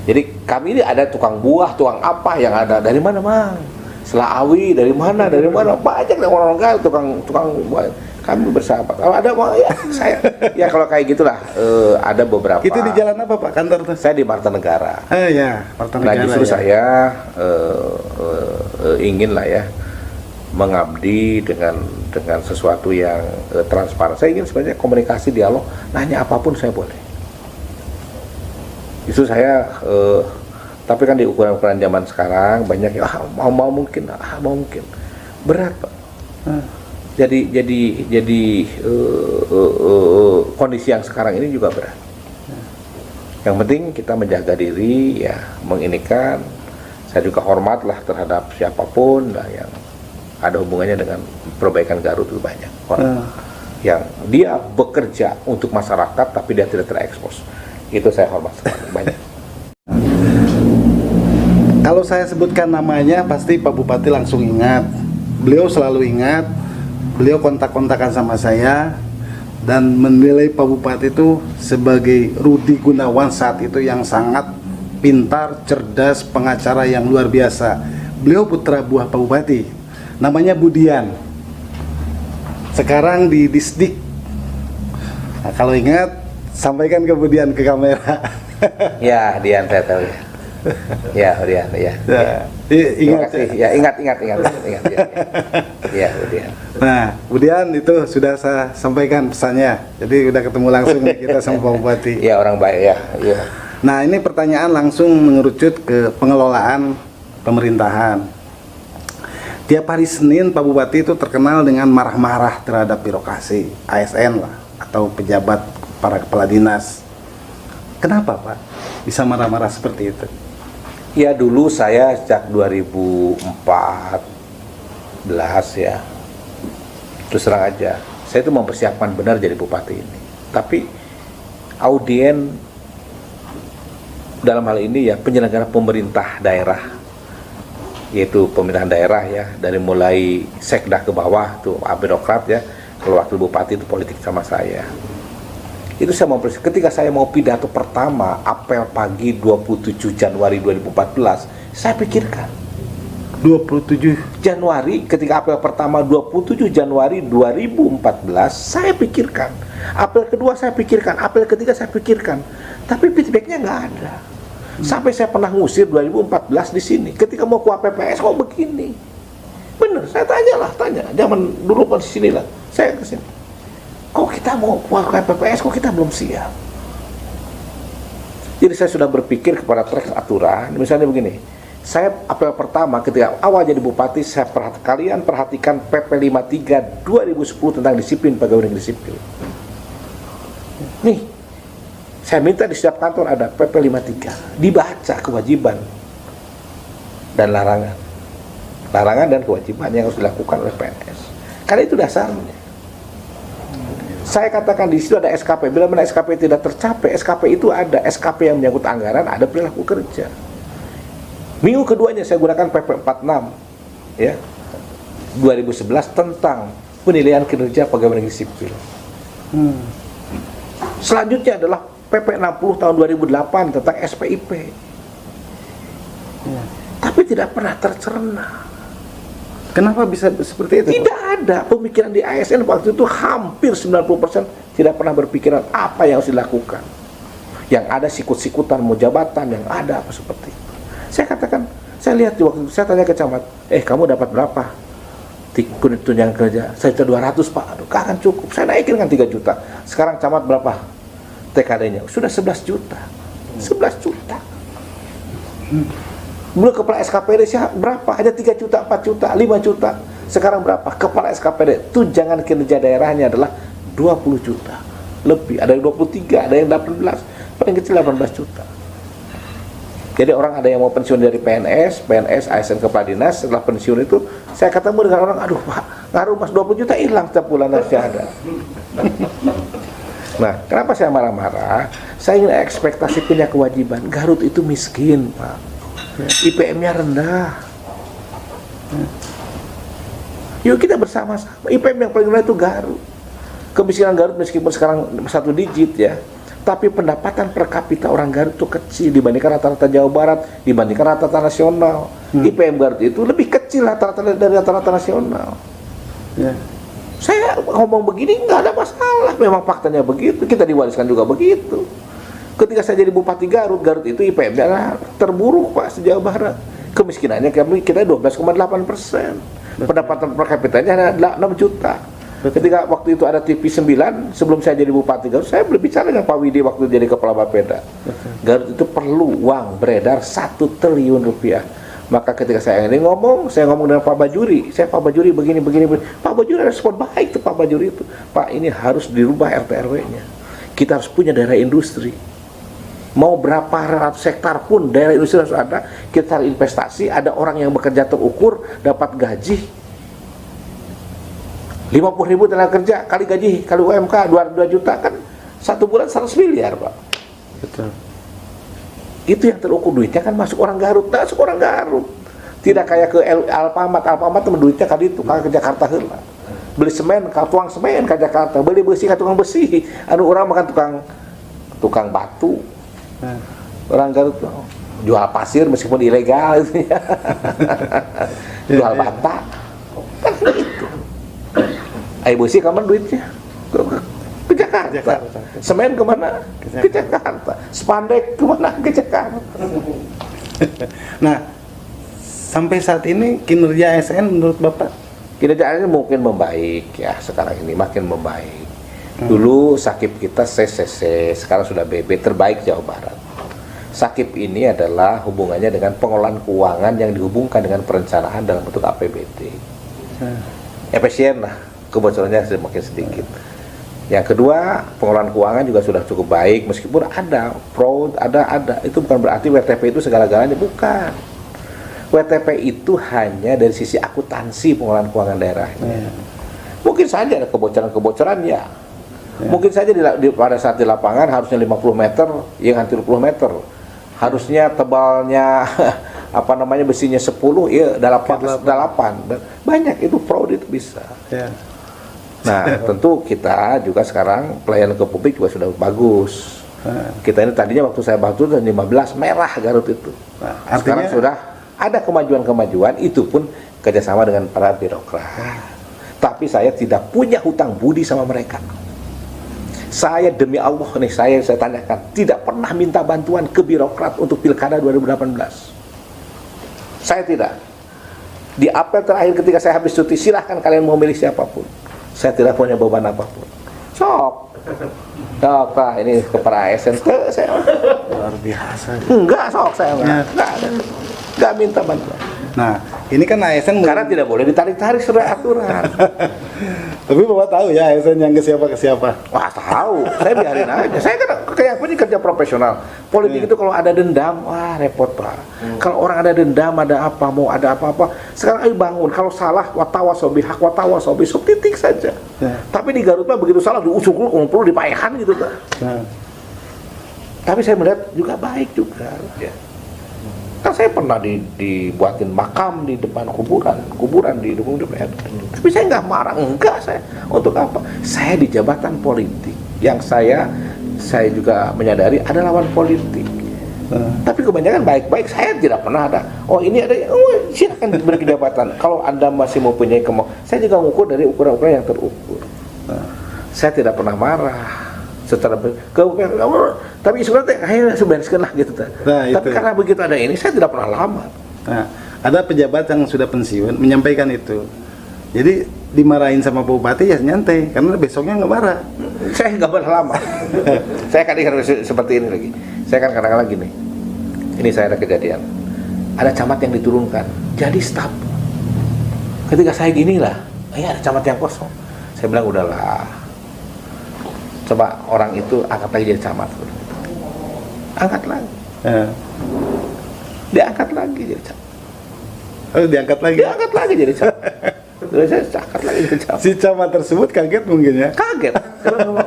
Jadi kami ini ada tukang buah, tukang apa yang ada dari mana Mang? Selaawi dari mana? Banyak orang-orang kaya tukang buah. Kami bersahabat. Kalau ada mau ya saya. Ya kalau kayak gitulah ada beberapa. Itu di jalan apa Pak kantor tuh? Saya di Marta Negara. Ya, Marta Negara. Nah justru ya. saya ingin lah ya mengabdi dengan sesuatu yang transparan. Saya ingin sebenarnya komunikasi, dialog, nanya apapun saya boleh. Justru saya tapi kan di ukuran-ukuran zaman sekarang banyak yang mau mungkin berat Pak. Jadi kondisi yang sekarang ini juga berat. Yang penting kita menjaga diri ya, menginikan. Saya juga hormat lah terhadap siapapun lah yang ada hubungannya dengan perbaikan Garut, itu banyak orang yang dia bekerja untuk masyarakat tapi dia tidak terekspos. Itu saya hormat sekali, banyak. Kalau saya sebutkan namanya pasti Pak Bupati langsung ingat. Beliau selalu ingat. Beliau kontak-kontakan sama saya dan menilai Pak Bupati itu sebagai Rudi Gunawan saat itu yang sangat pintar, cerdas, pengacara yang luar biasa. Beliau putra buah Pak Bupati, namanya Budian. Sekarang di Disdik. Nah, kalau ingat, sampaikan ke Budian ke kamera. Ya, Dian saya tahu ya. Ya, Dian, ya. Ingat ya. Ingat. Ya, Budian. Nah, Budian itu sudah saya sampaikan pesannya. Jadi udah ketemu langsung nih kita sama Pak Bupati. Ya, orang baik ya. Iya. Nah, ini pertanyaan langsung mengerucut ke pengelolaan pemerintahan. Tiap hari Senin Pak Bupati itu terkenal dengan marah-marah terhadap birokrasi, ASN lah, atau pejabat para kepala dinas. Kenapa Pak bisa marah-marah seperti itu? Ya dulu saya sejak 2014 ya, terus terang aja, saya itu mempersiapkan benar jadi bupati ini. Tapi audien dalam hal ini ya penyelenggara pemerintah daerah, yaitu pemerintahan daerah ya, dari mulai sekda ke bawah tuh birokrat ya, kalau wakil bupati itu politik sama saya. Itu saya ketika saya mau pidato pertama apel pagi 27 Januari 2014, saya pikirkan 27 Januari, ketika apel pertama 27 Januari 2014, saya pikirkan. Apel kedua saya pikirkan, apel ketiga saya pikirkan. Tapi feedbacknya nggak ada. Sampai saya pernah ngusir 2014 di sini. Ketika mau ke APPS kok begini. Bener, saya tanya, zaman dulu di sini lah. Saya ke sini. Kok kita mau ke PPS, kok kita belum siap? Jadi saya sudah berpikir kepada teks aturan, misalnya begini, Saya apel pertama ketika awal jadi bupati, kalian perhatikan PP 53 2010 tentang disiplin pegawai negeri sipil. Nih, saya minta di setiap kantor ada PP 53, dibaca kewajiban dan larangan. Larangan dan kewajiban yang harus dilakukan oleh PNS. Karena itu dasarnya. Saya katakan di situ ada SKP. Bila mana SKP tidak tercapai, SKP itu ada. SKP yang menyangkut anggaran, ada perilaku kerja. Minggu keduanya saya gunakan PP 46 ya 2011 tentang penilaian kinerja pegawai negeri sipil. Selanjutnya adalah PP 60 tahun 2008 tentang SPIP. Tapi tidak pernah tercerna. Kenapa bisa seperti itu? Tidak ada pemikiran di ASN waktu itu, hampir 90% tidak pernah berpikiran apa yang harus dilakukan. Yang ada sikut-sikutan, mau jabatan, yang ada apa seperti itu. Saya katakan, saya lihat di waktu itu, saya tanya ke camat, kamu dapat berapa? Tunjangan kerja, saya 200 Pak, aduh kan cukup, saya naikin kan 3 juta. Sekarang camat berapa TKD-nya? Sudah 11 juta. 11 juta. Belum kepala SKPD berapa? Hanya 3 juta, 4 juta, 5 juta. Sekarang berapa? Kepala SKPD tunjangan kinerja daerahnya adalah 20 juta. Lebih, ada yang 23, ada yang 18, paling kecil 18 juta. Jadi orang ada yang mau pensiun dari PNS, ASN kepala dinas, setelah pensiun itu saya ketemu dengan orang, aduh Pak, ngaruh Mas 20 juta hilang setiap bulan masih ada. Nah, kenapa saya marah-marah? Saya ingin ekspektasi punya kewajiban. Garut itu miskin, Pak. IPM-nya rendah. Yuk kita bersama-sama. IPM yang paling rendah itu Garut. Kemiskinan Garut meskipun sekarang 1 digit ya, tapi pendapatan per kapita orang Garut itu kecil dibandingkan rata-rata Jawa Barat, dibandingkan rata-rata nasional. IPM Garut itu lebih kecil rata-rata dari rata-rata nasional. Saya ngomong begini nggak ada masalah, memang faktanya begitu, kita diwariskan juga begitu. Ketika saya jadi Bupati Garut, Garut itu IPM-nya terburuk Pak se-Jawa Barat. Kemiskinannya kita 12,8%. Pendapatan per kapitanya ada 6 juta. Ketika waktu itu ada TV 9, sebelum saya jadi Bupati Garut, saya berbicara dengan Pak Widi waktu jadi Kepala Bapeda. Garut itu perlu uang beredar 1 triliun rupiah. Maka ketika saya ini saya ngomong dengan Pak Bajuri, Pak Bajuri begini. Pak Bajuri respon baik tuh Pak Bajuri itu. Pak, ini harus dirubah RT/RW-nya. Kita harus punya daerah industri. Mau berapa ratus hektar pun daerah industri harus ada. Kita cari investasi, ada orang yang bekerja terukur, dapat gaji 50.000 tenaga kerja, kali gaji, kali UMK 2 juta, kan 1 bulan 100 miliar Pak. Betul. Itu yang terukur, duitnya kan masuk orang Garut, masuk orang Garut. Tidak kayak ke Alfamart temen duitnya kali itu, ke Jakarta heula. Beli semen, tuang semen ke Jakarta, beli besi ke tukang besi. Anu orang makan tukang batu. Orang Garut jual pasir meskipun ilegal itu ya. Jual bata. Kan gitu. Ayo besi kemana duitnya? Ke Jakarta. Semen kemana? Ke Jakarta. Spandek kemana? Ke Jakarta. Nah, sampai saat ini kinerja ASN menurut Bapak? Kinerja ASN mungkin membaik ya, sekarang ini makin membaik. Dulu Sakip kita CCC, sekarang sudah BB, terbaik Jawa Barat. Sakip ini adalah hubungannya dengan pengelolaan keuangan yang dihubungkan dengan perencanaan dalam bentuk APBD. Efisien lah, kebocorannya semakin sedikit. Yang kedua, pengelolaan keuangan juga sudah cukup baik, meskipun ada fraud, ada. Itu bukan berarti WTP itu segala-galanya, bukan. WTP itu hanya dari sisi akuntansi pengelolaan keuangan daerahnya. Mungkin saja ada kebocoran-kebocoran ya. Mungkin saja pada saat di lapangan harusnya 50 meter, yang hampir 10 meter. Harusnya tebalnya besinya 10, ya 8. Banyak itu fraud itu bisa. Nah, tentu kita juga sekarang pelayanan ke publik juga sudah bagus. Kita ini tadinya waktu saya bantu 15 merah Garut itu. Sekarang sudah ada kemajuan-kemajuan, itu pun kerjasama dengan para birokrat. Tapi saya tidak punya hutang budi sama mereka. Saya demi Allah nih, saya tanyakan, tidak pernah minta bantuan ke birokrat untuk Pilkada 2018. Saya tidak. Di apel terakhir ketika saya habis cuti, silahkan kalian mau milih siapapun. Saya tidak punya beban apapun. Sok. Pak, ini kepala ASN saya Luar biasa. enggak sok saya Ya. enggak minta bantuan. Nah, ini kan ASN Karena tidak boleh ditarik-tarik sudah aturan. Tapi Bapak tahu ya ASN yang ke siapa? Wah tahu, saya biarin aja. Saya kan kayak apa ini kerja profesional. Politik itu kalau ada dendam, wah repot Pak. Kalau orang ada dendam, ada apa, mau ada apa-apa. Sekarang ayo bangun. Kalau salah, watawasobi hak watawasobi titik saja. Ya. Tapi di Garut mah begitu salah diusuk dulu, perlu dipayahan gitu Pak. Nah, Tapi saya melihat juga baik juga. Ya. Kan saya pernah dibuatin makam di depan kuburan di depan DPR. Tapi saya nggak marah, enggak saya. Untuk apa? Saya di jabatan politik yang saya juga menyadari ada lawan politik. Tapi kebanyakan baik-baik, saya tidak pernah ada. Oh ini ada, oh silakan diberi jabatan. Kalau Anda masih mempunyai kemauan, saya juga mengukur dari ukuran-ukuran yang terukur. Saya tidak pernah marah. Secara tapi sebenarnya akhirnya sebenarnya gitu. Nah, tapi itu. karena begitu ada ini, saya tidak pernah lama. nah, ada pejabat yang sudah pensiun menyampaikan itu. Jadi dimarahin sama Bupati ya nyantai karena besoknya nggak marah. Saya nggak pernah lama. Saya kadang seperti ini lagi. Saya kan kadang-kadang gini. Ini saya ada kejadian. Ada camat yang diturunkan, jadi staf. Ketika saya gini lah, ada camat yang kosong. Saya bilang udahlah. Coba orang itu angkat lagi jadi camat. Angkat lagi. Diangkat lagi jadi camat. Oh, diangkat lagi. Diangkat lagi jadi camat. Terus saya angkat lagi jadi camat. Si camat tersebut kaget mungkin ya. Kaget.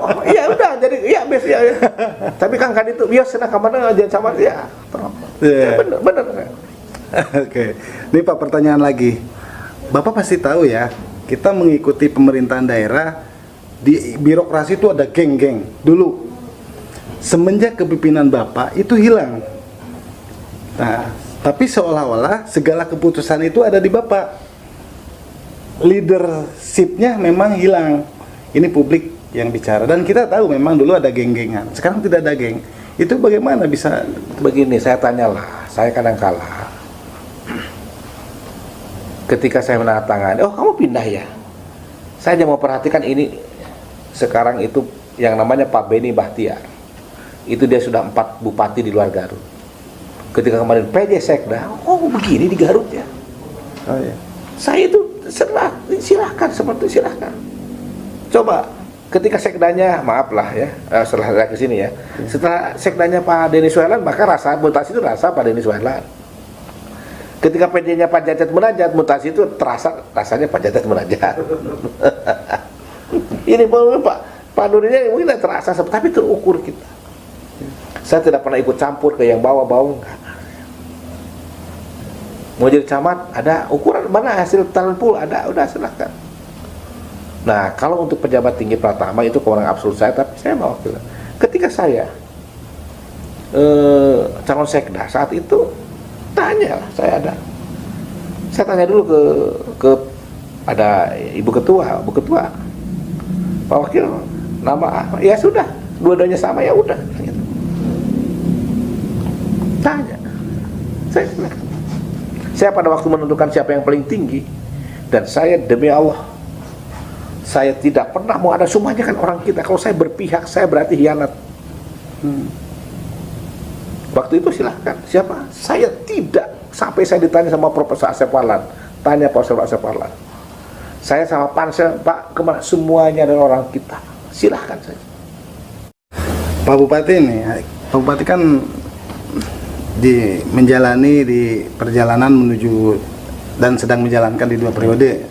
Oh, iya udah jadi ya biasa ya. Tapi kan itu biasa senang kemana jadi camat ya. Iya. Ya, bener. Oke. Ini Pak pertanyaan lagi. Bapak pasti tahu ya, kita mengikuti pemerintahan daerah di birokrasi itu ada geng-geng dulu. Semenjak kepemimpinan Bapak itu hilang. Nah, tapi seolah-olah segala keputusan itu ada di Bapak. Leadershipnya memang hilang. Ini publik yang bicara dan kita tahu memang dulu ada geng-gengan. Sekarang tidak ada geng. Itu bagaimana bisa? Begini, saya tanyalah, saya kadang-kala ketika saya menandatangani, oh kamu pindah ya? Saya hanya mau perhatikan ini. Sekarang itu yang namanya Pak Beni Bahtiar. Itu dia sudah 4 bupati di luar Garut. Ketika kemarin PJ Sekda, oh begini di Garut ya. Oh ya. Saya itu silahkan. Coba ketika sekdanya, maaf lah ya, setelah saya kesini ya, setelah sekdanya Pak Denis Suherlan, maka rasa mutasi itu rasa Pak Denis Suherlan. Ketika PJ-nya Pak Jajat Munajat, mutasi itu terasa rasanya Pak Jajat Munajat. Ini Pak Nurinya mungkin tidak terasa, tapi terukur kita. Saya tidak pernah ikut campur ke yang bawah-bawah, enggak. Mau jadi camat, ada ukuran mana hasil talent pool, ada, udah silahkan. Nah, kalau untuk pejabat tinggi Pratama itu kewenangan absolut saya, tapi saya mau bilang, ketika saya calon sekda saat itu, tanya lah, saya tanya dulu ke ada Bu Ketua, Pak Wakil, nama ya sudah, dua-duanya sama ya udah. Gitu. Tanya, saya pada waktu menentukan siapa yang paling tinggi, dan saya demi Allah, saya tidak pernah mau ada semuanya kan orang kita. Kalau saya berpihak, saya berarti hianat. Waktu itu silahkan, siapa? Saya tidak, sampai saya ditanya sama Profesor Asep Warlan, tanya Profesor Asep Warlan. Saya sama Pansel, Pak, kemana? Semuanya adalah orang kita. Silahkan saja. Pak Bupati nih, Pak Bupati kan menjalani di perjalanan menuju dan sedang menjalankan di 2 periode.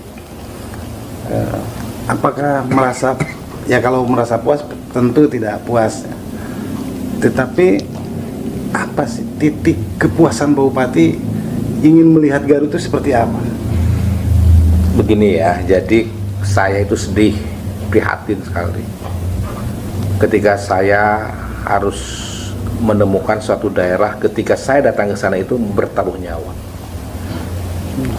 Apakah merasa, ya kalau merasa puas tentu tidak puas. Tetapi apa sih titik kepuasan Pak Bupati ingin melihat Garut itu seperti apa? Begini ya, jadi saya itu sedih, prihatin sekali ketika saya harus menemukan suatu daerah. Ketika saya datang ke sana itu bertaruh nyawa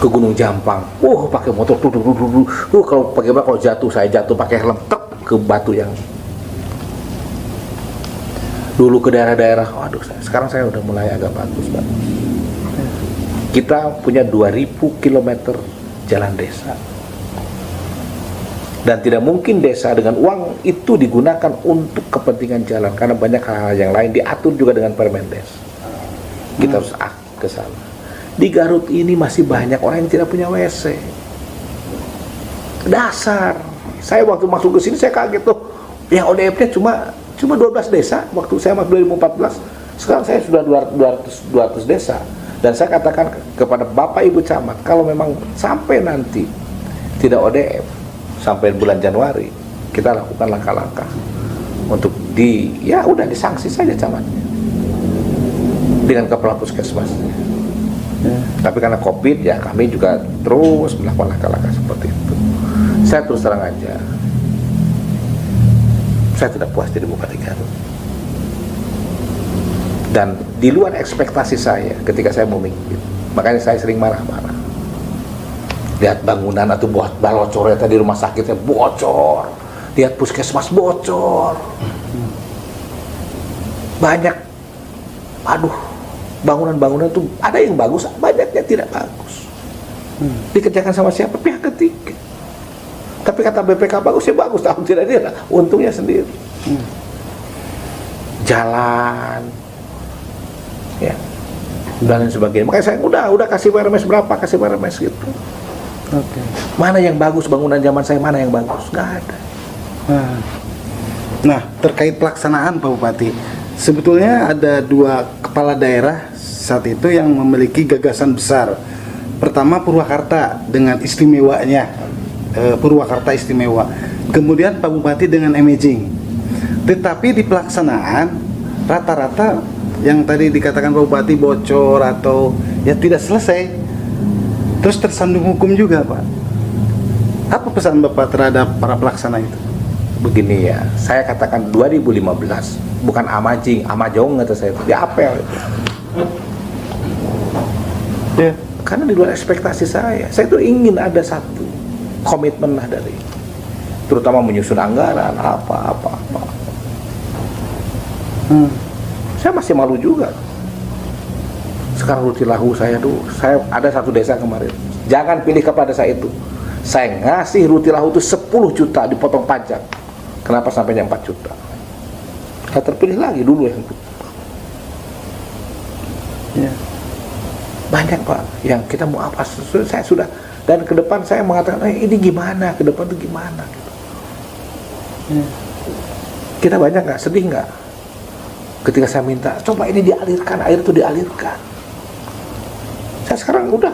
ke Gunung Jampang, pakai motor kalau pakai kalau jatuh, saya jatuh pakai helm ke batu yang dulu ke daerah-daerah. Sekarang saya udah mulai agak bagus, Pak. Kita punya 2000 km jalan desa. Dan tidak mungkin desa dengan uang itu digunakan untuk kepentingan jalan, karena banyak hal-hal yang lain diatur juga dengan Permendes. Kita harus ke sana. Di Garut ini masih banyak orang yang tidak punya WC. Dasar. Saya waktu masuk ke sini saya kaget tuh. Yang ODF-nya cuma 12 desa waktu saya masuk 2014. Sekarang saya sudah 200 desa. Dan saya katakan kepada Bapak Ibu Camat, kalau memang sampai nanti tidak ODF sampai bulan Januari, kita lakukan langkah-langkah untuk udah disanksi saja camatnya dengan kepala puskesmas. Tapi karena COVID ya kami juga terus melakukan langkah-langkah seperti itu. Saya terus terang aja, saya tidak puas jadi Bupati Garut. Dan di luar ekspektasi saya ketika saya memimpin, makanya saya sering marah-marah. Lihat bangunan atau bocornya tadi rumah sakitnya bocor, lihat puskesmas bocor, banyak, bangunan-bangunan itu ada yang bagus, banyaknya tidak bagus. Dikerjakan sama siapa? Pihak ketiga. Tapi kata BPK bagus, ya bagus, tapi tidak dia, untungnya sendiri. Jalan, ya, dan lain sebagainya. Makanya saya udah kasih PRMS berapa, kasih PRMS gitu. Mana yang bagus bangunan zaman saya, mana yang bagus? Nggak ada. Nah, terkait pelaksanaan Pak Bupati, sebetulnya ada 2 kepala daerah saat itu yang memiliki gagasan besar. Pertama Purwakarta dengan istimewanya, Purwakarta istimewa. Kemudian Pak Bupati dengan imaging. Tetapi di pelaksanaan rata-rata yang tadi dikatakan Pak Bupati bocor atau ya tidak selesai, terus tersandung hukum juga Pak. Apa pesan Bapak terhadap para pelaksana itu? Begini ya, saya katakan 2015 bukan amajing, amajong kata saya, di apel itu. Ya, karena di luar ekspektasi saya tuh ingin ada satu komitmen lah dari, terutama menyusun anggaran apa. Saya masih malu juga. Sekarang rutilahu saya ada satu desa kemarin. Jangan pilih kepala desa itu. Saya ngasih rutilahu itu 10 juta dipotong pajak. Kenapa sampainya 4 juta? Saya terpilih lagi dulu yang ya. Banyak Pak yang kita mau apa, saya sudah, dan ke depan saya mengatakan ini gimana, ke depan itu gimana gitu. Kita banyak nggak, sedih nggak ketika saya minta coba ini dialirkan, air itu dialirkan. Saya sekarang udah,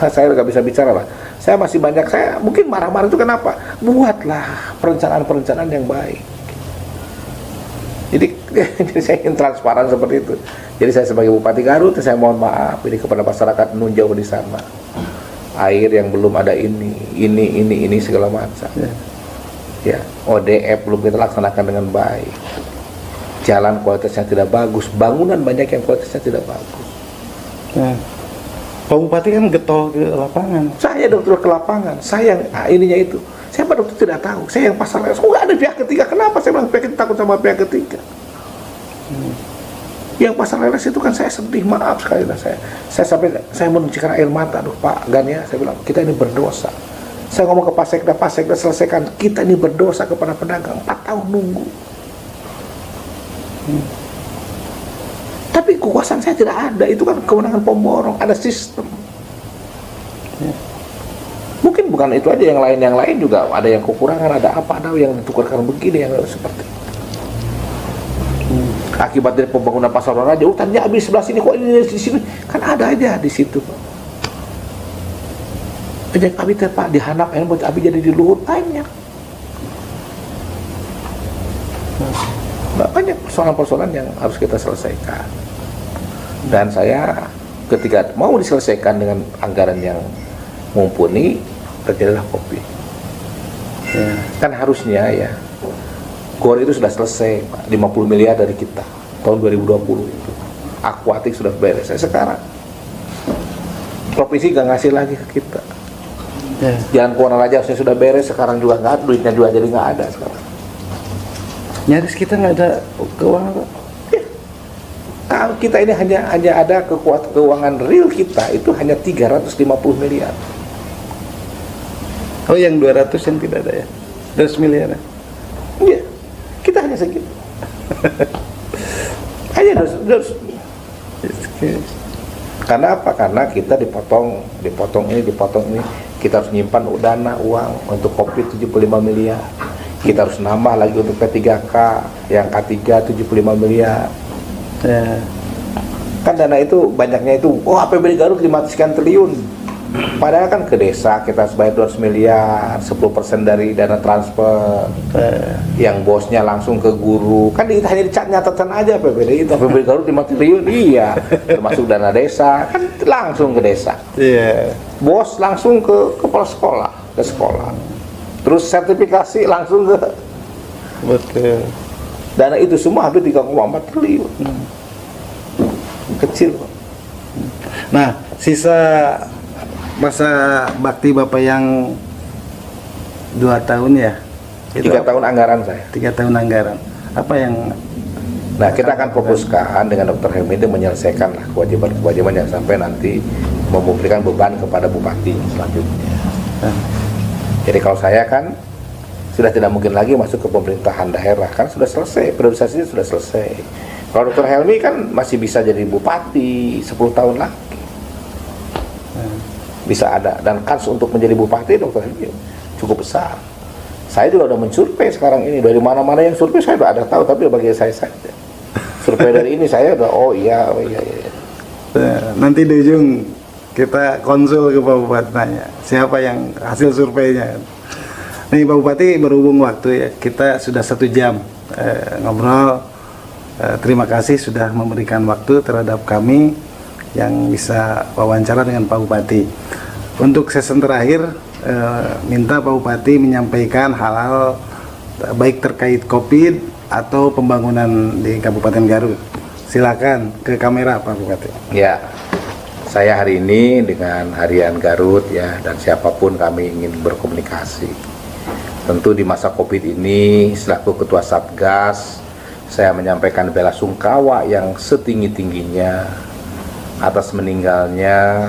saya nggak bisa bicara lah, saya masih banyak, saya mungkin marah-marah itu kenapa, buatlah perencanaan-perencanaan yang baik. Jadi saya ingin transparan seperti itu. Jadi saya sebagai Bupati Garut, saya mohon maaf ini kepada masyarakat nun jauh di sana. Air yang belum ada ini segala macam. Ya, ODF belum kita laksanakan dengan baik. Jalan kualitasnya tidak bagus, bangunan banyak yang kualitasnya tidak bagus. Pak Bupati kan getol ke lapangan. Saya dokter ke lapangan, saya ininya itu. Saya pada waktu tidak tahu, saya yang pasar leres, nggak ada pihak ketiga. Kenapa saya bilang pihak ketiga, takut sama pihak ketiga? Yang pasar leres itu kan saya sedih, maaf sekali lah saya sampai saya menuncikan air mata. Aduh Pak Gania, saya bilang kita ini berdosa. Saya ngomong ke Pasekda selesaikan, kita ini berdosa kepada pedagang, 4 tahun nunggu. Tapi kekuasaan saya tidak ada, itu kan kewenangan pemborong, ada sistem. Mungkin bukan itu aja, yang lain juga ada yang kekurangan, ada yang ditukarkan begini, yang seperti itu. Akibat dari pembangunan pasar Raja, hutannya habis sebelah sini, kok ini di sini, kan ada aja di situ. Banyak abi Pak dihanap, buat abi jadi di Luhut, banyak persoalan-persoalan yang harus kita selesaikan. Dan saya ketika mau diselesaikan dengan anggaran yang mumpuni, terjadilah COVID. Kan harusnya ya GOR itu sudah selesai Pak, 50 miliar dari kita tahun 2020 itu. Akuatik sudah beres. Sekarang provinsi gak ngasih lagi ke kita. Jalan Keuangan Raja harusnya sudah beres, sekarang juga nggak ada, duitnya juga jadi nggak ada sekarang. Nyaris kita nggak ada keuangan Pak. Kalau kita ini hanya ada keuangan real kita itu hanya 350 miliar. Oh, yang 200 yang tidak ada ya? 200 miliar ya? Iya, kita hanya segitu. Hanya 200. Karena apa? Karena kita dipotong ini. Kita harus nyimpan dana uang untuk kopi 75 miliar. Kita harus nambah lagi untuk P3K, yang K3 75 miliar. Ya. Kan dana itu banyaknya itu, APBD Garut 5 sekian triliun. Padahal kan ke desa kita harus bayar 200 miliar, 10% dari dana transfer. Yang bosnya langsung ke guru. Kan hanya nyatatan aja APBD itu. APBD Garut 5 triliun, iya. Termasuk dana desa, kan langsung ke desa. Iya. Bos langsung ke kepala sekolah, ke sekolah. Terus sertifikasi langsung ke. Betul. Dana itu semua hampir 3,4 triliun. Kecil. Nah, sisa masa bakti Bapak yang 2 tahun ya? 3 tahun anggaran saya. 3 tahun anggaran. Apa yang Nah, kita akan fokuskan dengan Dr. Helmi itu menyelesaikan kewajiban-kewajiban yang sampai nanti memberikan beban kepada bupati selanjutnya. Jadi kalau saya kan sudah tidak mungkin lagi masuk ke pemerintahan daerah, kan sudah selesai, priorisasinya sudah selesai. Kalau Dr. Helmi kan masih bisa jadi bupati 10 tahun lagi. Bisa ada, dan kans untuk menjadi bupati Dr. Helmi cukup besar. Saya juga udah mensurvei sekarang ini, dari mana-mana yang survei saya udah ada tahu, tapi bagi saya saja. Survei dari ini saya udah iya. Nanti di ujung kita konsul ke Pak Bupati, nanya siapa yang hasil surveinya. Nih Pak Bupati, berhubung waktu ya, kita sudah 1 jam ngobrol. Terima kasih sudah memberikan waktu terhadap kami yang bisa wawancara dengan Pak Bupati. Untuk season terakhir, minta Pak Bupati menyampaikan hal-hal baik terkait COVID atau pembangunan di Kabupaten Garut. Silakan ke kamera Pak Bupati. Ya, saya hari ini dengan Harian Garut ya, dan siapapun kami ingin berkomunikasi. Tentu di masa COVID ini selaku Ketua Satgas, saya menyampaikan bela sungkawa yang setinggi-tingginya atas meninggalnya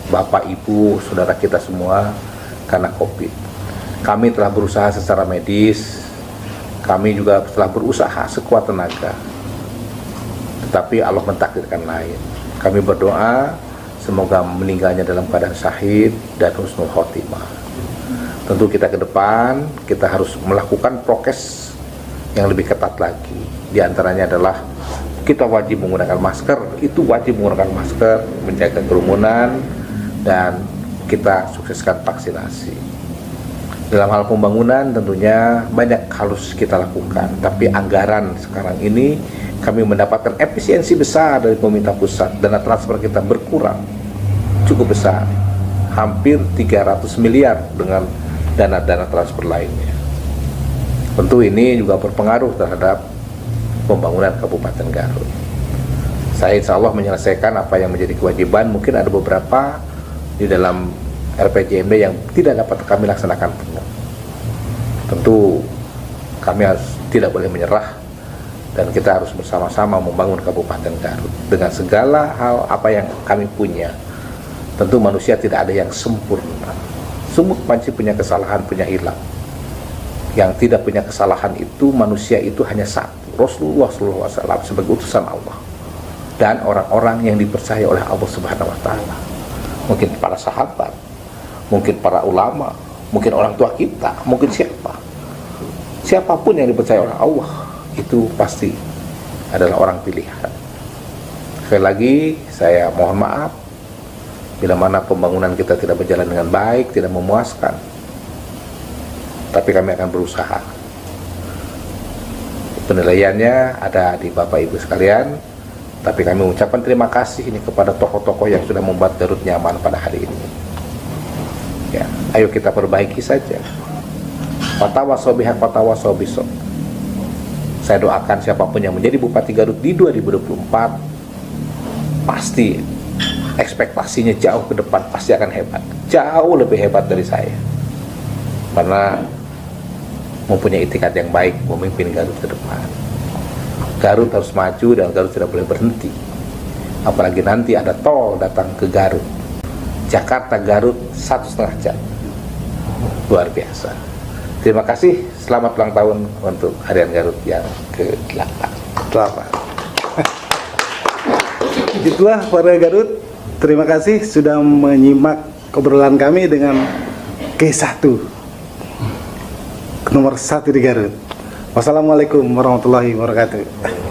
Bapak, Ibu, saudara kita semua karena COVID. Kami telah berusaha secara medis, kami juga telah berusaha sekuat tenaga, tetapi Allah mentakdirkan lain. Kami berdoa semoga meninggalnya dalam keadaan syahid dan husnul khotimah. Tentu kita ke depan kita harus melakukan prokes yang lebih ketat lagi. Di antaranya adalah kita wajib menggunakan masker, menjaga kerumunan, dan kita sukseskan vaksinasi. Dalam hal pembangunan tentunya banyak harus kita lakukan, tapi anggaran sekarang ini kami mendapatkan efisiensi besar dari pemerintah pusat. Dana transfer kita berkurang cukup besar, hampir 300 miliar dengan dana-dana transfer lainnya. Tentu ini juga berpengaruh terhadap pembangunan Kabupaten Garut. Saya insya Allah menyelesaikan apa yang menjadi kewajiban. Mungkin ada beberapa di dalam RPJMD yang tidak dapat kami laksanakan penuh. Tentu kami tidak boleh menyerah, dan kita harus bersama-sama membangun Kabupaten Garut dengan segala hal apa yang kami punya. Tentu manusia tidak ada yang sempurna. Semua pasti punya kesalahan, punya hilang. Yang tidak punya kesalahan itu manusia itu hanya satu, Rasulullah SAW sebagai utusan Allah, dan orang-orang yang dipercaya oleh Allah Subhanahu Wa Taala. Mungkin para sahabat, mungkin para ulama, mungkin orang tua kita, mungkin siapapun yang dipercaya oleh Allah itu pasti adalah orang pilihan. Sekali lagi saya mohon maaf bila mana pembangunan kita tidak berjalan dengan baik, tidak memuaskan, tapi kami akan berusaha. Penilaiannya ada di Bapak Ibu sekalian, tapi kami mengucapkan terima kasih ini kepada tokoh-tokoh yang sudah membuat Garut nyaman pada hari ini. Ya, ayo kita perbaiki saja. Fatawasobihak fatawasobiso. Saya doakan siapapun yang menjadi Bupati Garut di 2024 pasti ekspektasinya jauh ke depan, pasti akan hebat, jauh lebih hebat dari saya, karena mempunyai itikat yang baik memimpin Garut ke depan. Garut harus maju dan Garut tidak boleh berhenti, apalagi nanti ada tol datang ke Garut. Jakarta Garut 1,5 jam, luar biasa. Terima kasih, selamat ulang tahun untuk Harian Garut yang ke-8. Itulah warga Garut, terima kasih sudah menyimak obrolan kami dengan K1 nomor 1 di Garut. Wassalamualaikum warahmatullahi wabarakatuh.